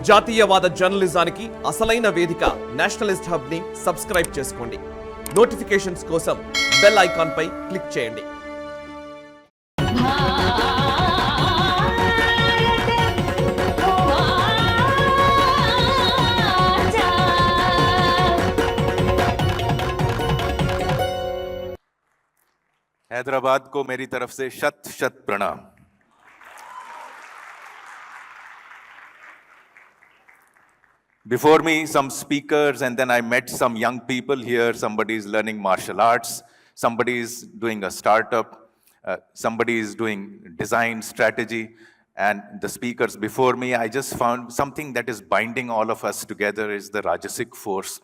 జాతీయవాద జర్నలిజానికి అసలైన వేదిక నేషనలిస్ట్ హబ్ ని సబ్స్క్రైబ్ చేసుకోండి. నోటిఫికేషన్స్ కోసం బెల్ ఐకాన్ పై క్లిక్ చేయండి. हैदराबाद को मेरी तरफ से शत शत प्रणाम. Before me, some speakers, and then I met some young people here. Somebody is learning martial arts, somebody is doing a startup, somebody is doing design strategy, and the speakers before me, I just found something that is binding all of us together is the Rajasic force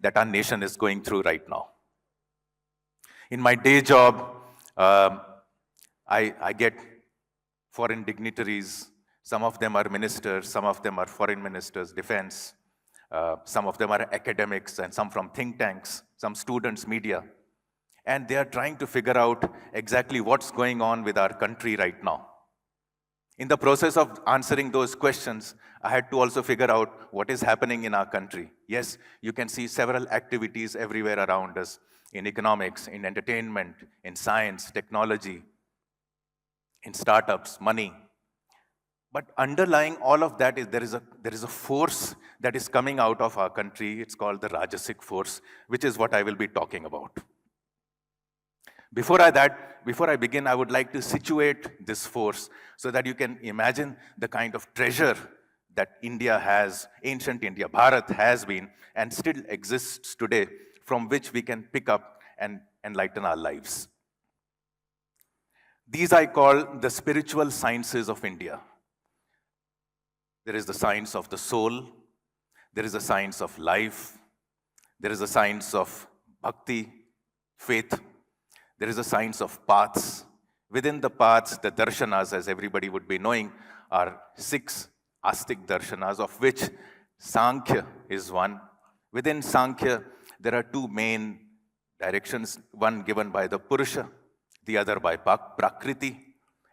that our nation is going through right now. In my day job, I get foreign dignitaries. Some of them are ministers, some of them are foreign ministers, defense. Some of them are academics and some from think tanks, some students, media. And they are trying to figure out exactly what's going on with our country right now. In the process of answering those questions, I had to also figure out what is happening in our country. Yes, you can see several activities everywhere around us, in economics, in entertainment, in science, technology, in startups, money. But underlying all of that is there is a force that is coming out of our country. It's called the Rajasic force, which is what I will be talking about. Before I begin, I would like to situate this force so that you can imagine the kind of treasure that India has, ancient India, Bharat has been, and still exists today, from which we can pick up and enlighten our lives. These I call the spiritual sciences of India. There is the science of the soul, there is a science of life, there is a science of bhakti, faith, there is a science of paths. Within the paths, the darshanas, as everybody would be knowing, are 6 astic darshanas, of which Sankhya is one. Within Sankhya, there are 2 main directions, one given by the Purusha, the other by Prakriti.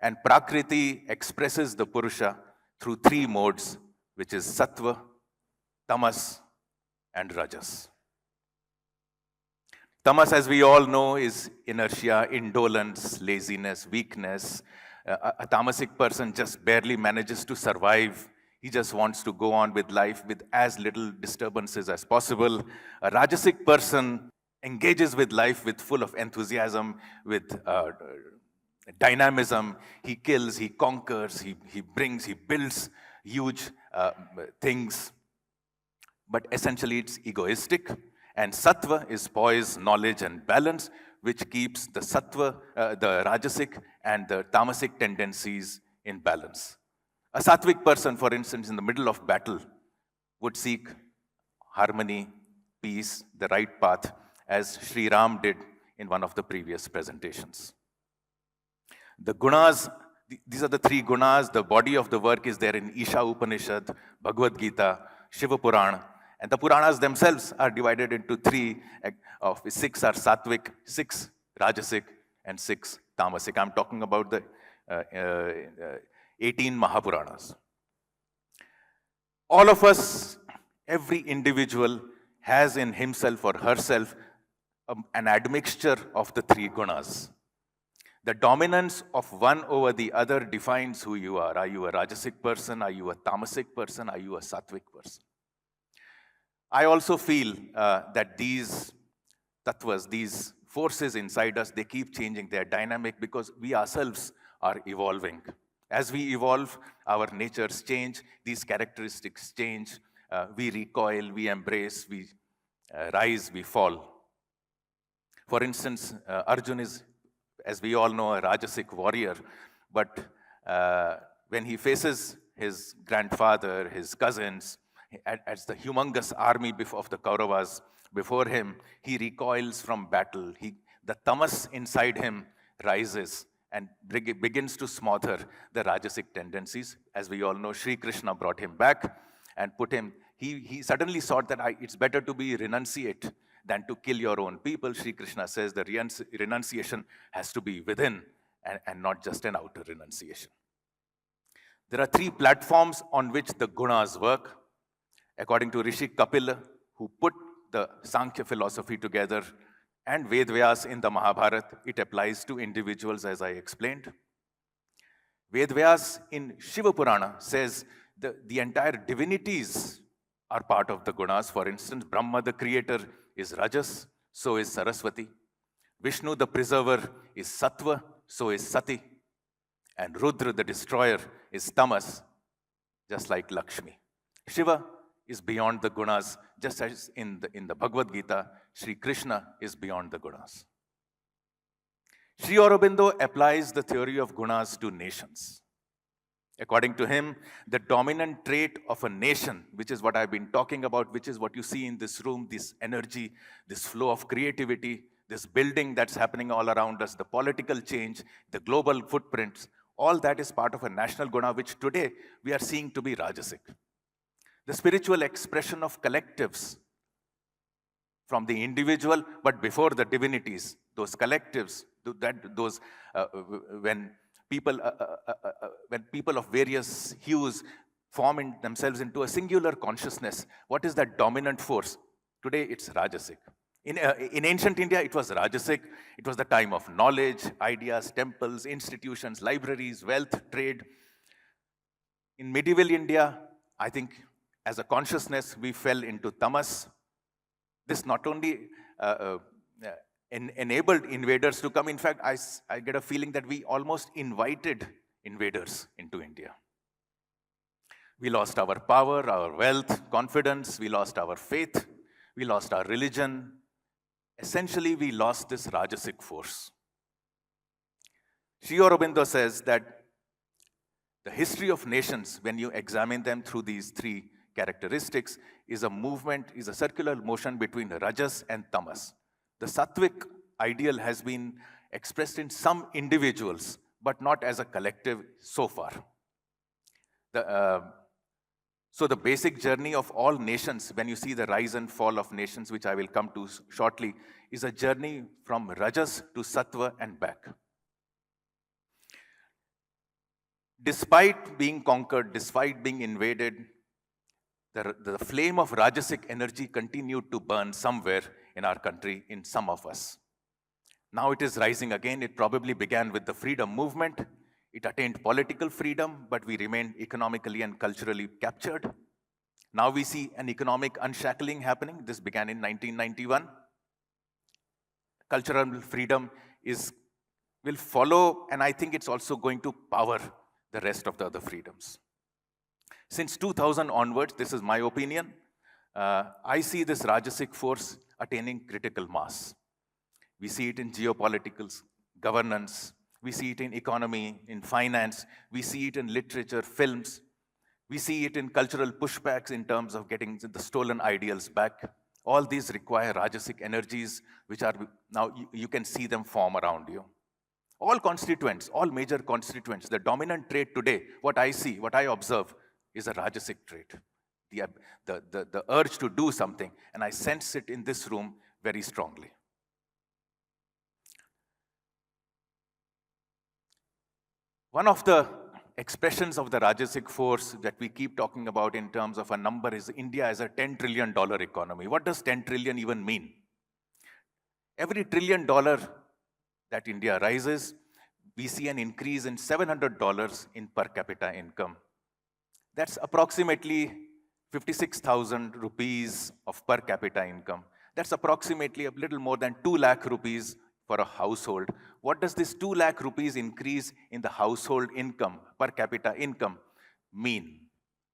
And Prakriti expresses the Purusha through 3 modes, which is Sattva, Tamas, and Rajas. Tamas, as we all know, is inertia, indolence, laziness, weakness. A tamasic person just barely manages to survive. He just wants to go on with life with as little disturbances as possible. A Rajasic person engages with life with full of enthusiasm, with dynamism. He kills, he conquers, he brings, he builds huge things. But essentially it's egoistic. And Sattva is poise, knowledge, and balance, which keeps the Sattva, the Rajasic and the Tamasic tendencies in balance. A Sattvic person, for instance, in the middle of battle, would seek harmony, peace, the right path, as Sri Ram did in one of the previous presentations. The gunas, these are the 3 gunas. The body of the work is there in Isha Upanishad, Bhagavad Gita, Shiva Purana. And the Puranas themselves are divided into 3, of 6 are Sattvic, 6 Rajasic, and 6 Tamasic. I'm talking about the 18 Mahapuranas. All of us, every individual has in himself or herself an admixture of the 3 gunas. The dominance of one over the other defines who you are. Are you a Rajasic person? Are you a Tamasic person? Are you a Sattvic person? I also feel that these tattvas, these forces inside us, they keep changing. They are dynamic because we ourselves are evolving. As we evolve, our natures change, these characteristics change. We recoil, we embrace, we rise, we fall. For instance, Arjun is, as we all know, a Rajasic warrior, but when he faces his grandfather, his cousins, as the humongous army of the Kauravas before him, he recoils from battle. The tamas inside him rises and begins to smother the Rajasic tendencies. As we all know, Sri Krishna brought him back and put him, he suddenly thought that it's better to be renunciate than to kill your own people. Sri Krishna says the renunciation has to be within and not just an outer renunciation. There are 3 platforms on which the gunas work. According to Rishi Kapila, who put the Sankhya philosophy together, and Vedvyas in the Mahabharata, it applies to individuals, as I explained. Vedvyas in Shiva Purana says the entire divinities are part of the gunas. For instance, Brahma, the creator, is Rajas, so is Saraswati. Vishnu, the preserver, is Sattva, so is Sati. And Rudra, the destroyer, is Tamas, just like Lakshmi. Shiva is beyond the gunas, just as in the Bhagavad Gita, Sri Krishna is beyond the gunas. Sri Aurobindo applies the theory of gunas to nations. According to him, the dominant trait of a nation, which is what I've been talking about, which is what you see in this room, this energy, this flow of creativity, this building that's happening all around us, the political change, the global footprints, all that is part of a national guna, which today we are seeing to be Rajasic. The spiritual expression of collectives from the individual, but before the divinities, those collectives, when people of various hues form themselves into a singular consciousness, what is that dominant force? Today it's Rajasic. In ancient India, it was Rajasic. It was the time of knowledge, ideas, temples, institutions, libraries, wealth, trade. In medieval India, I think as a consciousness, we fell into tamas. This not only enabled invaders to come. In fact, I get a feeling that we almost invited invaders into India. We lost our power, our wealth, confidence. We lost our faith. We lost our religion. Essentially, we lost this Rajasic force. Sri Aurobindo says that the history of nations, when you examine them through these three characteristics, is a movement, is a circular motion between Rajas and Tamas. The Sattvic ideal has been expressed in some individuals, but not as a collective so far. So the basic journey of all nations, when you see the rise and fall of nations, which I will come to shortly, is a journey from Rajas to Sattva and back. Despite being conquered, despite being invaded, the flame of Rajasic energy continued to burn somewhere in our country, in some of us. Now it is rising again. It probably began with the freedom movement. It attained political freedom, but we remained economically and culturally captured. Now we see an economic unshackling happening. This began in 1991. Cultural freedom will follow, and I think it's also going to power the rest of the other freedoms. Since 2000 onwards, this is my opinion, I see this Rajasic force attaining critical mass. We see it in geopolitics, governance. We see it in economy, in finance. We see it in literature, films. We see it in cultural pushbacks in terms of getting the stolen ideals back. All these require Rajasic energies, which are now, you can see them form around you. All constituents, all major constituents, the dominant trait today, what I see, what I observe, is a Rajasic trait. The urge to do something, and I sense it in this room very strongly. One of the expressions of the Rajasic force that we keep talking about in terms of a number is India as a $10 trillion economy. What does 10 trillion even mean? Every $1 trillion that India rises, we see an increase in $700 in per capita income. That's approximately 56,000 rupees of per capita income. That's approximately a little more than 2 lakh rupees for a household. What does this 2 lakh rupees increase in the household income, per capita income, mean?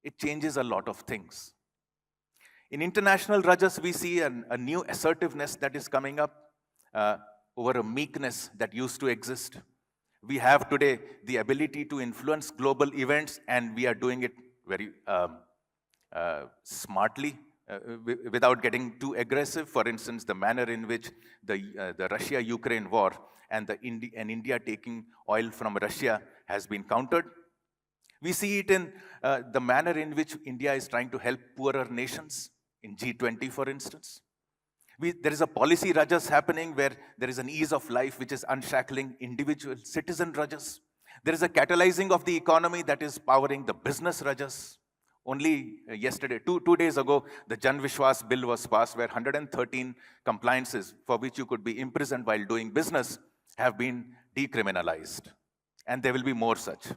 It changes a lot of things. In international Rajas, we see a new assertiveness that is coming up over a meekness that used to exist. We have today the ability to influence global events, and we are doing it very smartly, without getting too aggressive. For instance, the manner in which the Russia-Ukraine war and India taking oil from Russia has been countered. We see it in the manner in which India is trying to help poorer nations, in G20, for instance. There is a policy Rajas happening where there is an ease of life which is unshackling individual citizen Rajas. There is a catalyzing of the economy that is powering the business Rajas. Only yesterday, two days ago, the Jan Vishwas bill was passed where 113 compliances for which you could be imprisoned while doing business have been decriminalized. And there will be more such.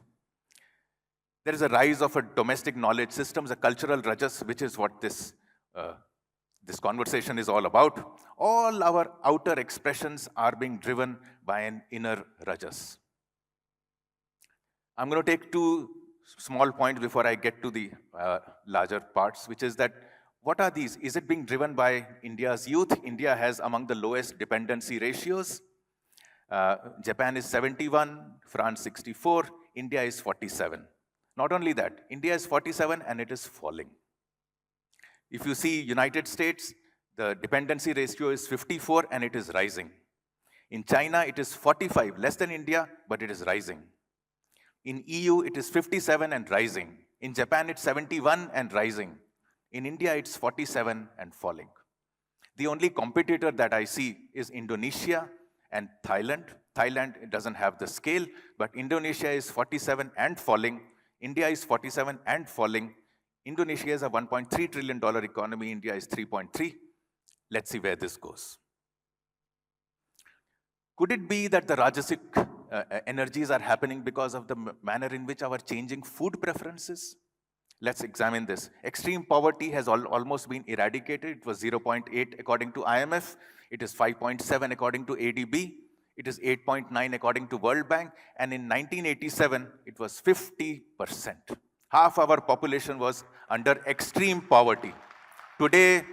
There is a rise of a domestic knowledge systems, a cultural rajas, which is what this conversation is all about. All our outer expressions are being driven by an inner rajas. I'm going to take two small points before I get to the larger parts, which is that what are these? Is it being driven by India's youth? India has among the lowest dependency ratios. Japan is 71, France 64, India is 47. Not only that, India is 47 and it is falling. If you see United States, the dependency ratio is 54 and it is rising. In China, it is 45, less than India, but it is rising. In EU, it is 57 and rising. In Japan, it's 71 and rising. In India, it's 47 and falling. The only competitor that I see is Indonesia and Thailand. Thailand doesn't have the scale, but Indonesia is 47 and falling. India is 47 and falling. Indonesia is a $1.3 trillion economy. India is 3.3. Let's see where this goes. Could it be that the Rajasic energies are happening because of the manner in which our changing food preferences? Let's examine this. Extreme poverty has almost been eradicated. It was 0.8 according to IMF. It is 5.7 according to ADB. It is 8.9 according to World Bank. And in 1987, it was 50%. Half our population was under extreme poverty. Today,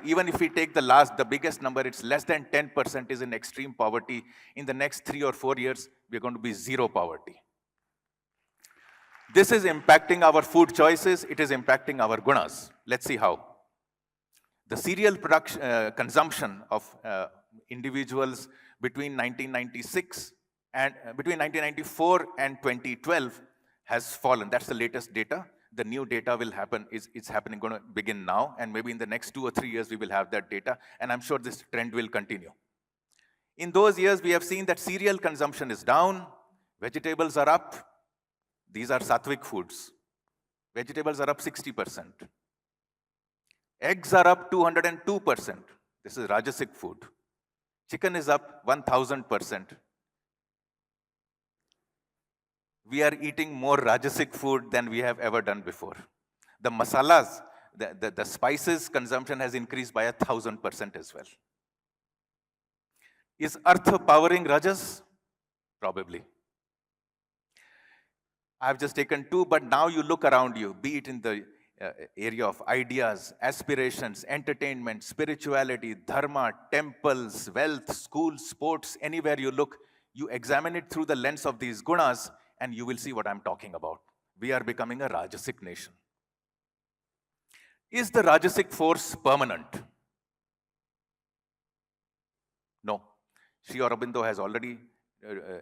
even if we take the biggest number, it's less than 10% is in extreme poverty. In the next 3 or 4 years, we're going to be zero poverty. This is impacting our food choices. It is impacting our gunas. Let's see how. The cereal consumption of individuals between 1994 and 2012 has fallen. That's the latest data. The new data will happen, it's happening, going to begin now, and maybe in the next 2 or 3 years we will have that data, and I'm sure this trend will continue. In those years, we have seen that cereal consumption is down, vegetables are up. These are sattvic foods. Vegetables are up 60%. Eggs are up 202%. This is Rajasic food. Chicken is up 1000%. We are eating more Rajasic food than we have ever done before. The masalas, the spices consumption has increased by 1000% as well. Is Artha powering Rajas? Probably. I've just taken 2, but now you look around you, be it in the area of ideas, aspirations, entertainment, spirituality, dharma, temples, wealth, schools, sports, anywhere you look, you examine it through the lens of these gunas, and you will see what I'm talking about. We are becoming a Rajasic nation. Is the Rajasic force permanent? No. Sri Aurobindo has already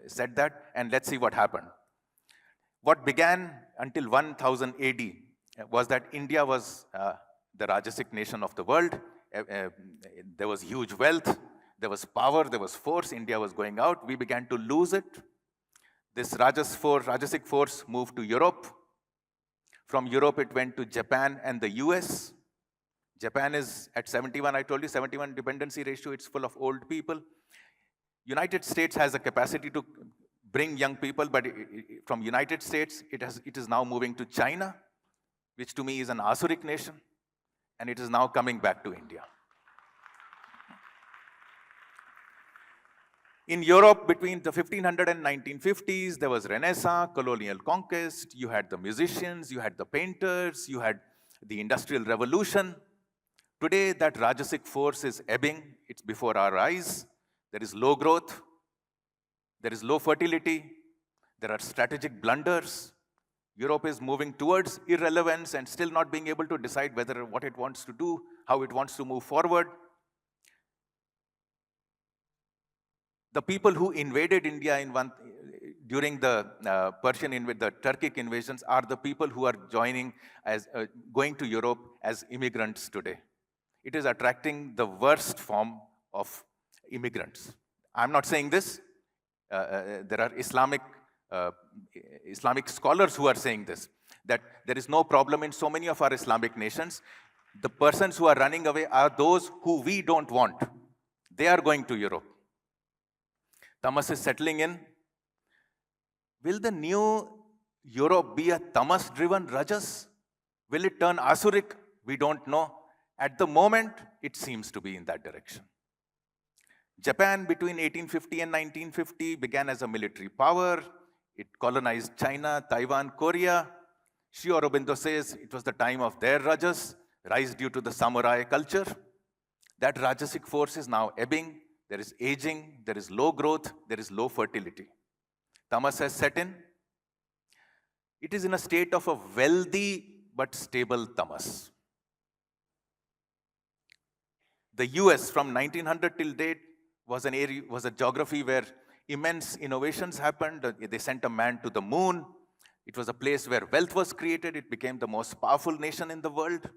said that, and let's see what happened. What began until 1000 AD was that India was the Rajasic nation of the world. There was huge wealth, there was power, there was force. India was going out. We began to lose it. This Rajasic force moved to Europe. From Europe, it went to Japan and the US. Japan is at 71, I told you, 71 dependency ratio. It's full of old people. United States has a capacity to bring young people, but from United States, it is now moving to China, which to me is an Asuric nation, and it is now coming back to India. In Europe, between the 1500 and 1950s, there was Renaissance, colonial conquest, you had the musicians, you had the painters, you had the Industrial Revolution. Today, that Rajasic force is ebbing, it's before our eyes. There is low growth, there is low fertility, there are strategic blunders. Europe is moving towards irrelevance and still not being able to decide what it wants to do, how it wants to move forward. The people who invaded India during the the Turkic invasions are the people who are going to Europe as immigrants today. It is attracting the worst form of immigrants. I'm not saying this. There are Islamic scholars who are saying this. that there is no problem in so many of our Islamic nations. The persons who are running away are those who we don't want. They are going to Europe. Tamas is settling in. Will the new Europe be a tamas-driven Rajas? Will it turn Asuric? We don't know. At the moment, it seems to be in that direction. Japan between 1850 and 1950 began as a military power. It colonized China, Taiwan, Korea. Sri Aurobindo says it was the time of their Rajas, rise due to the samurai culture. That Rajasic force is now ebbing. There is aging, there is low growth, there is low fertility. Tamas has set in. It is in a state of a wealthy but stable tamas. The US from 1900 till date was a geography where immense innovations happened. They sent a man to the moon. It was a place where wealth was created. It became the most powerful nation in the world.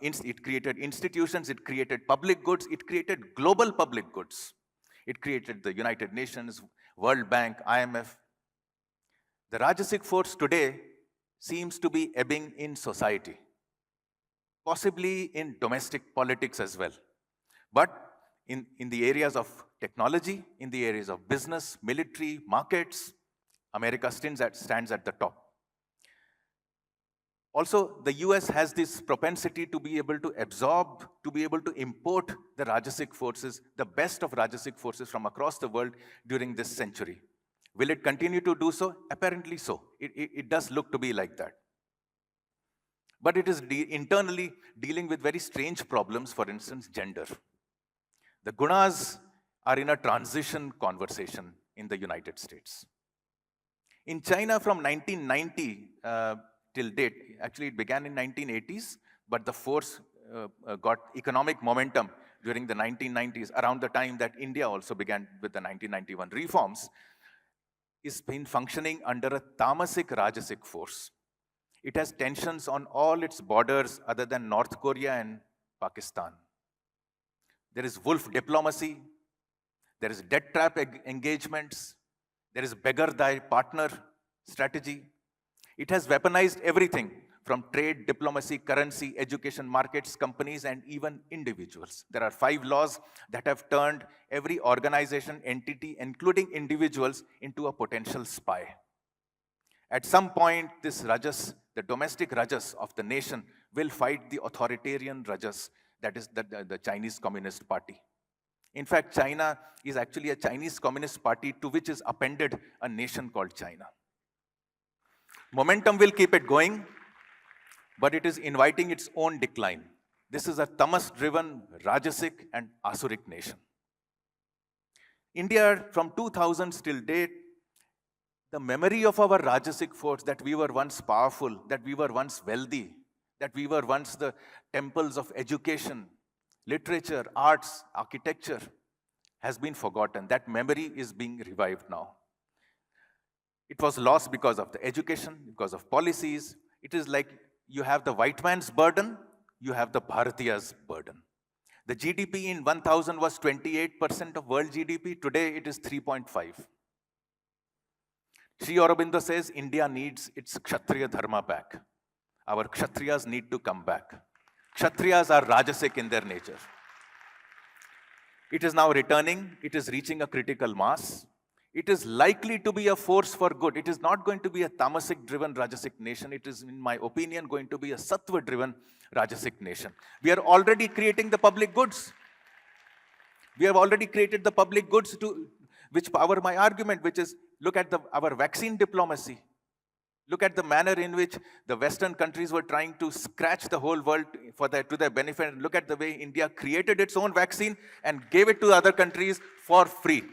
It created institutions. It created public goods. It created global public goods. It created the United Nations, World Bank, IMF. The Rajasic force today seems to be ebbing in society, possibly in domestic politics as well. But in the areas of technology, in the areas of business, military, markets, America stands at the top. Also, the US has this propensity to be able to absorb, to be able to import the Rajasic forces, the best of Rajasic forces from across the world during this century. Will it continue to do so? Apparently so. It does look to be like that. But it is internally dealing with very strange problems, for instance, gender. The Gunas are in a transition conversation in the United States. In China from 1990 till date, actually it began in 1980s, but the force got economic momentum during the 1990s, around the time that India also began with the 1991 reforms, is been functioning under a tamasic Rajasic force. It has tensions on all its borders other than North Korea and Pakistan. There is wolf diplomacy, there is debt trap engagements, there is beggar thy partner strategy. It has weaponized everything from trade, diplomacy, currency, education, markets, companies, and even individuals. There are 5 laws that have turned every organization, entity, including individuals, into a potential spy. At some point, this Rajas, the domestic Rajas of the nation, will fight the authoritarian Rajas, that is the Chinese Communist Party. In fact, China is actually a Chinese Communist Party to which is appended a nation called China. Momentum will keep it going, but it is inviting its own decline. This is a tamas-driven, Rajasic and Asuric nation. India, from 2000s till date, the memory of our Rajasic force, that we were once powerful, that we were once wealthy, that we were once the temples of education, literature, arts, architecture, has been forgotten. That memory is being revived now. It was lost because of the education, because of policies. It is like you have the white man's burden, you have the Bharatiya's burden. The GDP in 1000 was 28% of world GDP. Today it is 3.5. Sri Aurobindo says India needs its Kshatriya Dharma back. Our Kshatriyas need to come back. Kshatriyas are Rajasic in their nature. It is now returning. It is reaching a critical mass. It is likely to be a force for good. It is not going to be a tamasic-driven Rajasic nation. It is, in my opinion, going to be a sattva-driven Rajasic nation. We are already creating the public goods. We have already created the public goods to which power my argument, which is, look at our vaccine diplomacy. Look at the manner in which the Western countries were trying to scratch the whole world to their benefit. Look at the way India created its own vaccine and gave it to other countries for free.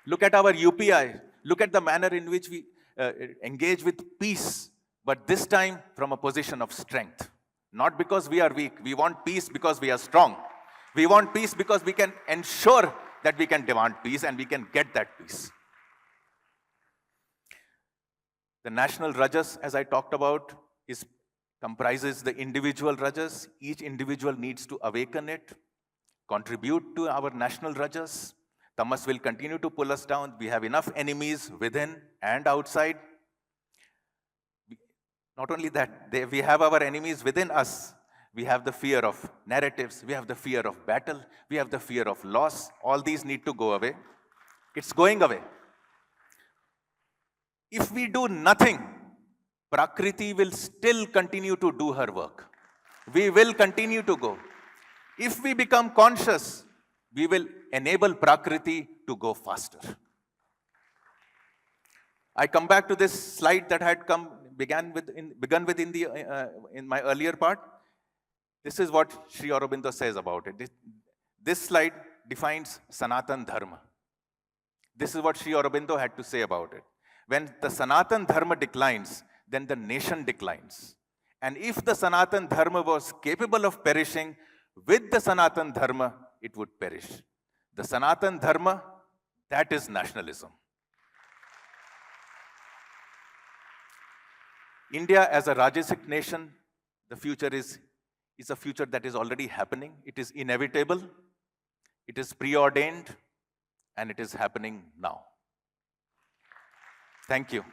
Look at our UPI. Look at the manner in which we engage with peace, but this time from a position of strength. Not because we are weak. We want peace because we are strong. We want peace because we can ensure that we can demand peace and we can get that peace. The national Rajas, as I talked about, comprises the individual Rajas. Each individual needs to awaken it, contribute to our national Rajas. Tamas will continue to pull us down. We have enough enemies within and outside. Not only that, we have our enemies within us. We have the fear of narratives. We have the fear of battle. We have the fear of loss. All these need to go away. It's going away. If we do nothing, Prakriti will still continue to do her work. We will continue to go. If we become conscious, we will enable Prakriti to go faster. I come back to this slide that had begun with in my earlier part. This is what Sri Aurobindo says about it. This slide defines Sanatan Dharma. This is what Sri Aurobindo had to say about it. When the Sanatan Dharma declines, then the nation declines. And if the Sanatan Dharma was capable of perishing, with the Sanatan Dharma, it would perish. The Sanatan Dharma, that is nationalism. India as a Rajasic nation, the future is a future that is already happening. It is inevitable, it is preordained, and it is happening now. Thank you.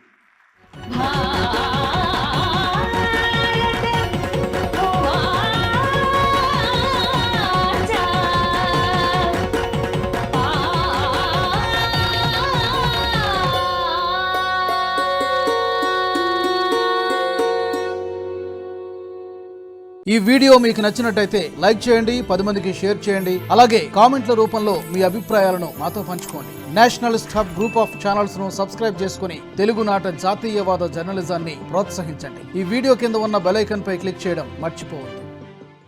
ఈ video మీకు నచ్చినట్టయితే like చేయండి, 10 మందికి share చేయండి. అలాగే కామెంట్ల రూపంలో మీ అభిప్రాయాలను మాతో పంచుకోండి. Nationalist hub group of channels ను సబ్స్క్రైబ్ చేసుకుని తెలుగునాట జాతీయవాద జర్నలిజాన్ని ప్రోత్సహించండి. ఈ వీడియో కింద ఉన్న బెల్ ఐకాన్ పై క్లిక్ చేయడం మర్చిపోవద్దు.